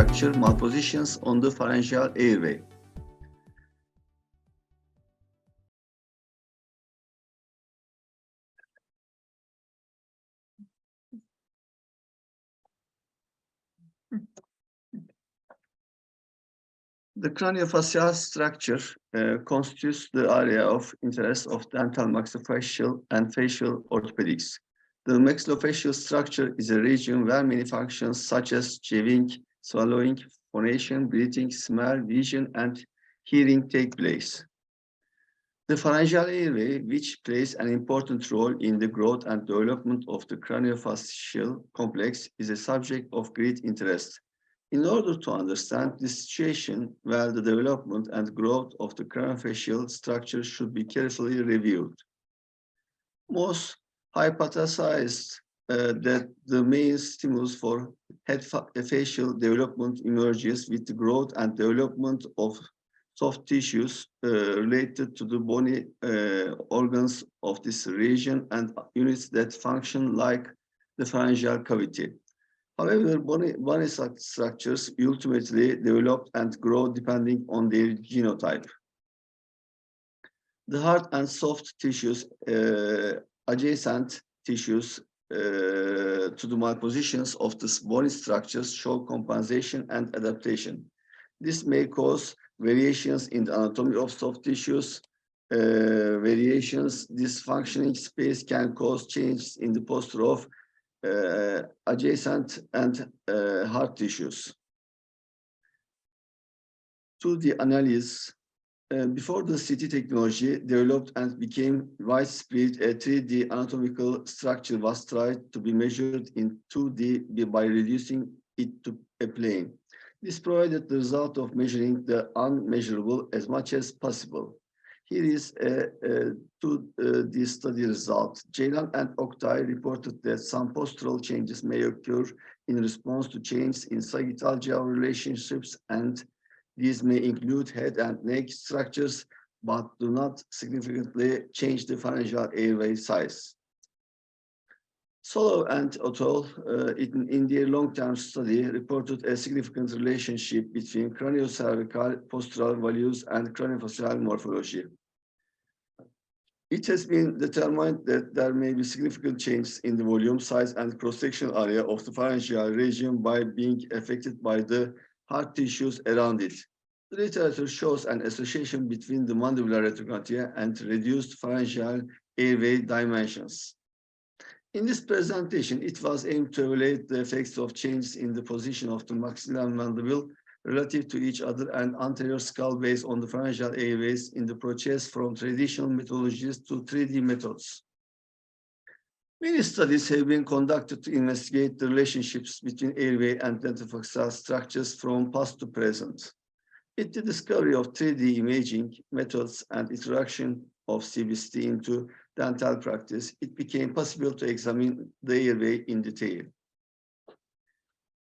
structure, malpositions on the pharyngeal airway. The craniofacial structure constitutes the area of interest of dental maxillofacial and facial orthopedics. The maxillofacial structure is a region where many functions such as chewing, swallowing, phonation, breathing, smell, vision, and hearing take place. The pharyngeal airway, which plays an important role in the growth and development of the craniofacial complex, is a subject of great interest. In order to understand this situation, well, the development and growth of the craniofacial structure should be carefully reviewed. Most hypothesized that the main stimulus for head facial development emerges with the growth and development of soft tissues related to the bony organs of this region and units that function like the pharyngeal cavity. However, bony structures ultimately develop and grow depending on their genotype. The hard and soft tissues, adjacent tissues to the malpositions of the bony structures show compensation and adaptation. This may cause variations in the anatomy of soft tissues. This functioning space can cause changes in the posture of adjacent and hard tissues. To the analysis, before the CT technology developed and became widespread, a 3D anatomical structure was tried to be measured in 2D by reducing it to a plane. This provided the result of measuring the unmeasurable as much as possible. Here is the study result. Ceylan and Oktay reported that some postural changes may occur in response to changes in sagittal jaw relationships, and these may include head and neck structures, but do not significantly change the pharyngeal airway size. Solo and Otol, in their long-term study, reported a significant relationship between craniocervical postural values and craniofacial morphology. It has been determined that there may be significant changes in the volume, size, and cross-sectional area of the pharyngeal region by being affected by the hard tissues around it. The literature shows an association between the mandibular retrognathia and reduced pharyngeal airway dimensions. In this presentation, it was aimed to evaluate the effects of changes in the position of the maxilla and mandible relative to each other and anterior skull based on the pharyngeal airways in the process from traditional methodologies to 3D methods. Many studies have been conducted to investigate the relationships between airway and dentofacial structures from past to present. With the discovery of 3D imaging methods and introduction of CBCT into dental practice, it became possible to examine the airway in detail.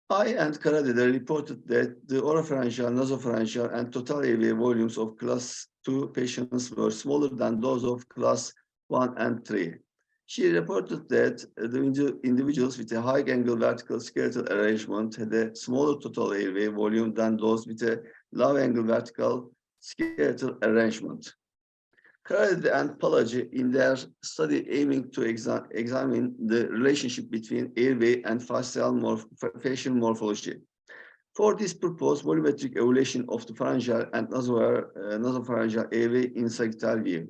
I and Karadede reported that the oropharyngeal, nasopharyngeal, and total airway volumes of class 2 patients were smaller than those of class 1 and 3. She reported that the individuals with a high-angle vertical skeletal arrangement had a smaller total airway volume than those with a low-angle vertical skeletal arrangement. Karadede and Palaji, in their study aiming to examine the relationship between airway and facial morphology. For this purpose, volumetric evaluation of the pharyngeal and nasopharyngeal airway in sagittal view.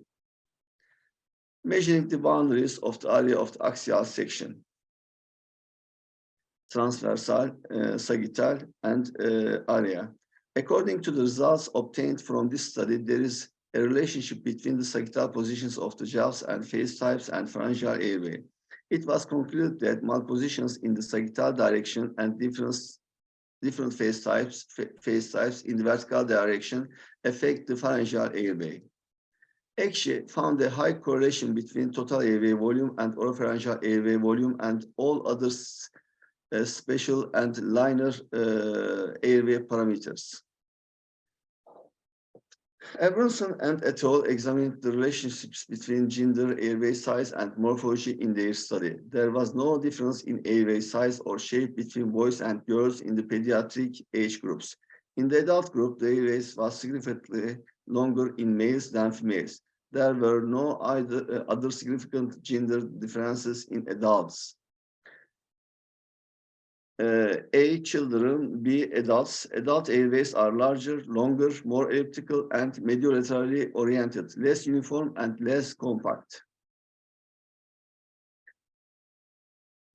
Measuring the boundaries of the area of the axial section, transversal, sagittal, and area. According to the results obtained from this study, there is a relationship between the sagittal positions of the jaws and face types and pharyngeal airway. It was concluded that malpositions in the sagittal direction and different face types in the vertical direction affect the pharyngeal airway. Ekşi found a high correlation between total airway volume and oropharyngeal airway volume and all other special and linear airway parameters. Abramson and et al. Examined the relationships between gender, airway size, and morphology in their study. There was no difference in airway size or shape between boys and girls in the pediatric age groups. In the adult group, the airways was significantly longer in males than females. There were no other significant gender differences in adults. A, children. B, adults. Adult airways are larger, longer, more elliptical, and mediolaterally oriented, less uniform and less compact.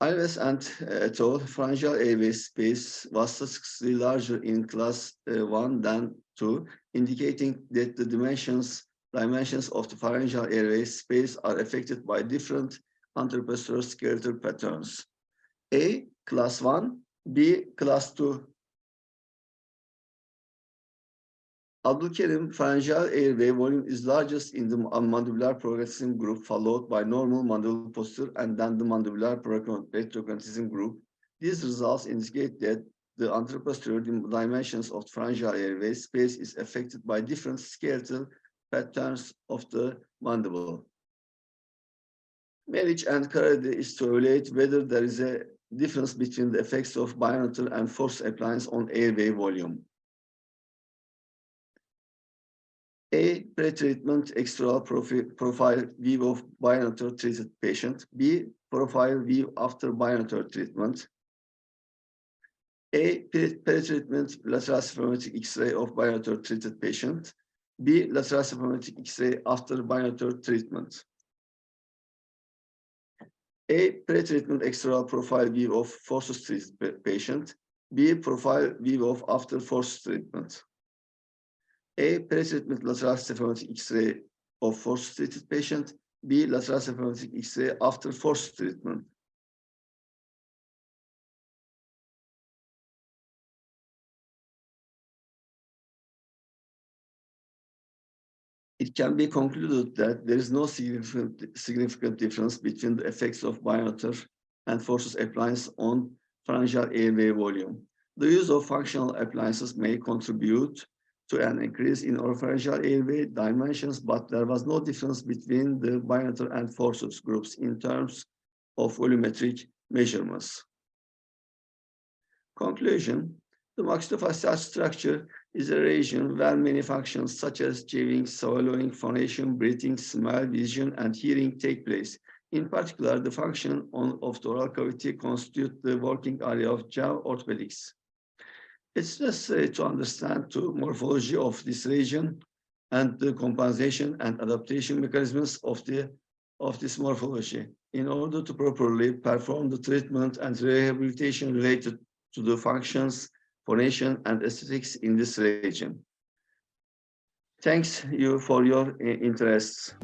Alves and et al. Pharyngeal airway space was statistically larger in class 1 than 2, indicating that the dimensions of the pharyngeal airway space are affected by different anteroposterior skeletal patterns. A, class 1, B, class 2. Abdulkerim, pharyngeal airway volume is largest in the mandibular progressive group, followed by normal mandibular posture and then the mandibular retrocognitism group. These results indicate that the anteroposterior dimensions of the pharyngeal airway space is affected by different skeletal patterns of the mandible. Marriage and Karadede is to evaluate whether there is a difference between the effects of binocular and force appliance on airway volume. A, pre-treatment external profile view of binocular treated patient. B, profile view after binocular treatment. A, pre-treatment lateral symptomatic X-ray of binocular treated patient. B, lateral symptomatic X-ray after binocular treatment. A, pre-treatment external profile view of forceps treated patient. B, profile view of after forceps treatment. A, pre-treatment lateral symptomatic X-ray of forceps treated patient. B, lateral symptomatic X-ray after forceps treatment. It can be concluded that there is no significant difference between the effects of binocular and forceps appliance on pharyngeal airway volume. The use of functional appliances may contribute to an increase in oropharyngeal airway dimensions, but there was no difference between the binocular and forceps groups in terms of volumetric measurements. Conclusion: the maxillofacial structure is a region where many functions such as chewing, swallowing, phonation, breathing, smell, vision, and hearing take place. In particular, the function of the oral cavity constitutes the working area of jaw orthopedics. It's necessary to understand the morphology of this region and the compensation and adaptation mechanisms of this morphology in order to properly perform the treatment and rehabilitation related to the functions, phonation, and aesthetics in this region. Thanks you for your interest.